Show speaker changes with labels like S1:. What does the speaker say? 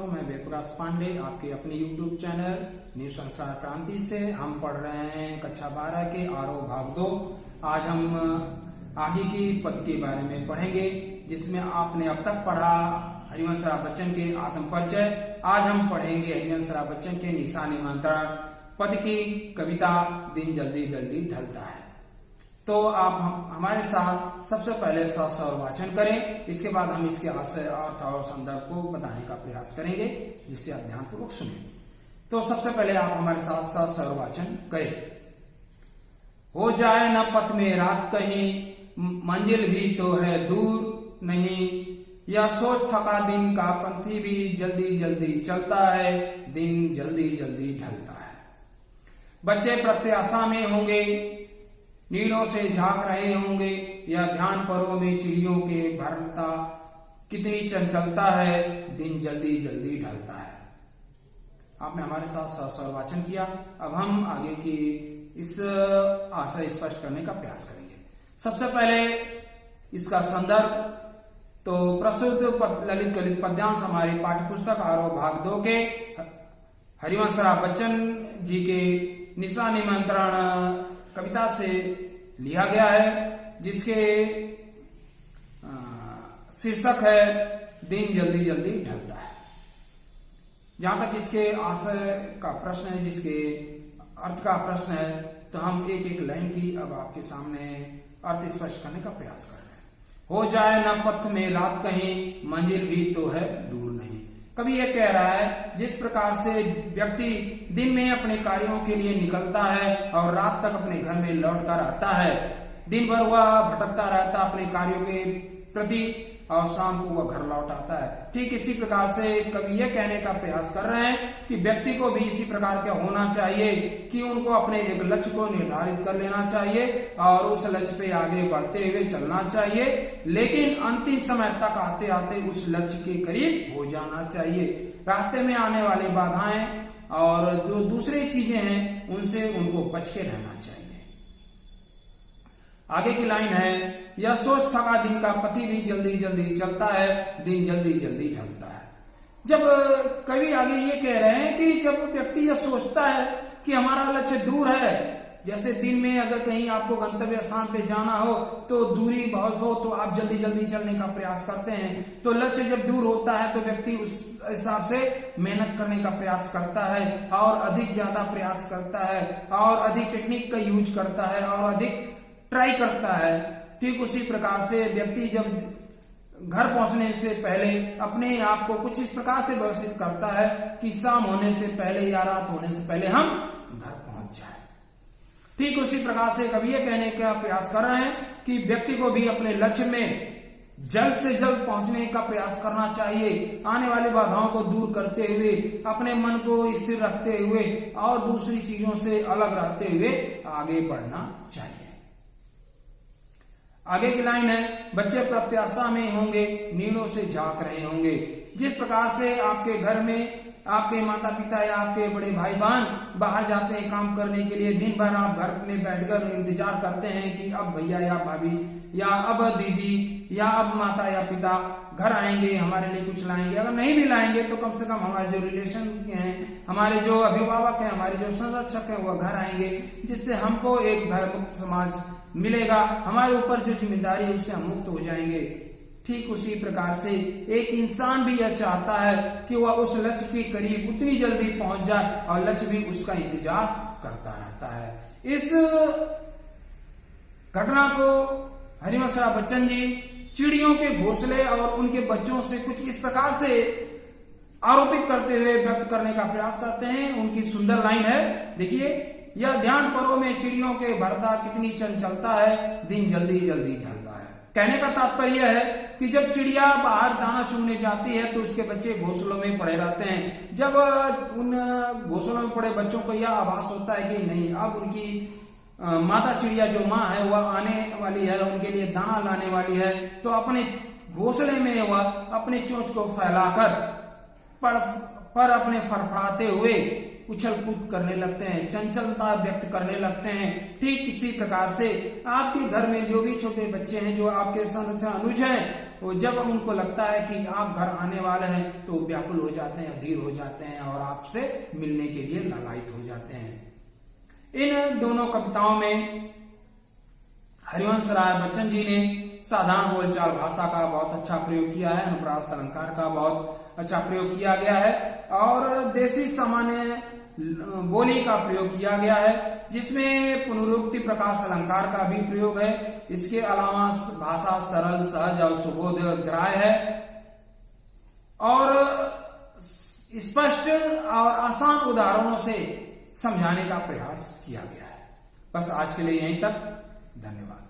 S1: मैं वेदप्रकाश पांडे, आपके अपने YouTube चैनल न्यू संसार क्रांति से। हम पढ़ रहे हैं कक्षा 12 के आरोह भाग 2। आज हम आगे की पद के बारे में पढ़ेंगे, जिसमें आपने अब तक पढ़ा हरिवंश राय बच्चन के आत्म परिचय। आज हम पढ़ेंगे हरिवंश राय बच्चन के निशा निमंत्रण पद की कविता दिन जल्दी जल्दी ढलता है। तो आप हमारे साथ सबसे पहले स्वर वाचन करें, इसके बाद हम इसके आशय, अर्थ और संदर्भ को बताने का प्रयास करेंगे, जिससे आप ध्यानपूर्वक सुनें। तो सबसे पहले आप हमारे साथ स्वर वाचन करें। हो जाए न पथ में रात कहीं, मंजिल भी तो है दूर नहीं, यह सोच थका दिन का पंथी भी जल्दी जल्दी चलता है, दिन जल्दी जल्दी ढलता है। बच्चे प्रत्याशा में होंगे, नीड़ों से झांक रहे होंगे, या ध्यान परों में चिड़ियों के भरता कितनी चंचलता है, दिन जल्दी जल्दी ढलता है। आपने हमारे साथ स्वर वाचन किया। अब हम आगे की इस आशय स्पष्ट करने का प्रयास करेंगे। सबसे पहले इसका संदर्भ, तो प्रस्तुत ललित गलित पद्यांश हमारी पाठ्यपुस्तक आरोह भाग 2 के हरिवंश राय बच्चन जी के निशा निमंत्रण कविता से लिया गया है, जिसके शीर्षक है दिन जल्दी जल्दी ढलता है। जहां तक इसके आशय का प्रश्न है, जिसके अर्थ का प्रश्न है, तो हम एक एक लाइन की अब आपके सामने अर्थ स्पष्ट करने का प्रयास कर रहे हैं। हो जाए न पथ में रात कहीं, मंजिल भी तो है दूर नहीं। कवि ये कह रहा है, जिस प्रकार से व्यक्ति दिन में अपने कार्यों के लिए निकलता है और रात तक अपने घर में लौट कर आता है, दिन भर वह भटकता रहता अपने कार्यों के प्रति और शाम को वह घर लौट आता है, ठीक इसी प्रकार से कवि ये कहने का प्रयास कर रहे हैं कि व्यक्ति को भी इसी प्रकार का होना चाहिए कि उनको अपने एक लक्ष्य को निर्धारित कर लेना चाहिए और उस लक्ष्य पे आगे बढ़ते हुए चलना चाहिए, लेकिन अंतिम समय तक आते आते उस लक्ष्य के करीब हो जाना चाहिए। रास्ते में आने वाली बाधाएं और जो दूसरी चीजें हैं, उनसे उनको बच के रहना चाहिए। आगे की लाइन है, यह सोच थका दिन का पथी भी जल्दी जल्दी चलता है, दिन जल्दी जल्दी ढलता है। जब कवि आगे ये कह रहे हैं कि जब व्यक्ति यह सोचता है कि हमारा लक्ष्य दूर है, जैसे दिन में अगर कहीं आपको गंतव्य स्थान पे जाना हो तो दूरी बहुत हो तो आप जल्दी जल्दी चलने का प्रयास करते हैं, तो लक्ष्य जब दूर होता है तो व्यक्ति उस हिसाब से मेहनत करने का प्रयास करता है और अधिक ज्यादा प्रयास करता है और अधिक टेक्निक का यूज करता है और अधिक ट्राई करता है। ठीक उसी प्रकार से व्यक्ति जब घर पहुंचने से पहले अपने आप को कुछ इस प्रकार से व्यवस्थित करता है कि शाम होने से पहले या रात होने से पहले हम घर पहुंच जाए। ठीक उसी प्रकार से कवि ये कहने का प्रयास कर रहे हैं कि व्यक्ति को भी अपने लक्ष्य में जल्द से जल्द पहुंचने का प्रयास करना चाहिए, आने वाली बाधाओं को दूर करते हुए, अपने मन को स्थिर रखते हुए और दूसरी चीजों से अलग रहते हुए आगे बढ़ना चाहिए। आगे की लाइन है, बच्चे प्रत्याशा में होंगे, नीड़ों से झांक रहे होंगे। जिस प्रकार से आपके घर में आपके माता पिता या आपके बड़े भाई बहन बाहर जाते हैं काम करने के लिए, दिन भर आप घर में बैठकर इंतजार करते हैं कि अब भैया या भाभी या अब दीदी या अब माता या पिता घर आएंगे, हमारे लिए कुछ लाएंगे। अगर नहीं भी लाएंगे तो कम से कम हमारे जो रिलेशन हैं, हमारे जो अभिभावक हैं, हमारे जो संरक्षक हैं, वह घर आएंगे, जिससे हमको एक भयमुक्त समाज मिलेगा। हमारे ऊपर जो जिम्मेदारी है उससे हम मुक्त हो जाएंगे। ठीक उसी प्रकार से एक इंसान भी यह चाहता है कि वह उस लक्ष्य के करीब उतनी जल्दी पहुंच जाए और लक्ष्य भी उसका इंतजार करता रहता है। इस घटना को हरिवंश राय बच्चन जी चिड़ियों के घोंसले और उनके बच्चों से कुछ इस प्रकार से आरोपित करते हुए व्यक्त करने का प्रयास करते हैं। उनकी सुंदर लाइन है, देखिए, यह ध्यान परों में चिड़ियों के भरता कितनी चंचलता है, दिन जल्दी जल्दी ढलता है। कहने का तात्पर्य है कि जब चिड़िया बाहर दाना चुगने जाती है तो उसके बच्चे घोंसलों में पड़े रहते हैं। जब उन घोंसलों में पड़े बच्चों को यह आभास होता है कि नहीं, अब उनकी माता चिड़िया जो माँ है वह आने वाली है, उनके लिए दाना लाने वाली है, तो अपने घोंसले में वह अपने चोंच को फैलाकर पर अपने फड़फड़ाते हुए उछल कूद करने लगते हैं, चंचलता व्यक्त करने लगते हैं। ठीक इसी प्रकार से आपके घर में जो भी छोटे बच्चे हैं, जो आपके संरक्षण अनुज हैं, वो जब उनको लगता है कि आप घर आने वाले हैं तो व्याकुल हो जाते हैं, अधीर हो जाते हैं और आपसे मिलने के लिए लालायित हो जाते हैं। इन दोनों कविताओं में हरिवंश राय बच्चन जी ने साधारण बोलचाल भाषा का बहुत अच्छा प्रयोग किया है, अनुप्रास अलंकार का बहुत अच्छा प्रयोग किया गया है और देशी सामान्य बोली का प्रयोग किया गया है, जिसमें पुनरुक्ति प्रकाश अलंकार का भी प्रयोग है। इसके अलावा भाषा सरल, सहज और सुबोध ग्राह्य है और स्पष्ट और आसान उदाहरणों से समझाने का प्रयास किया गया है। बस आज के लिए यहीं तक, धन्यवाद।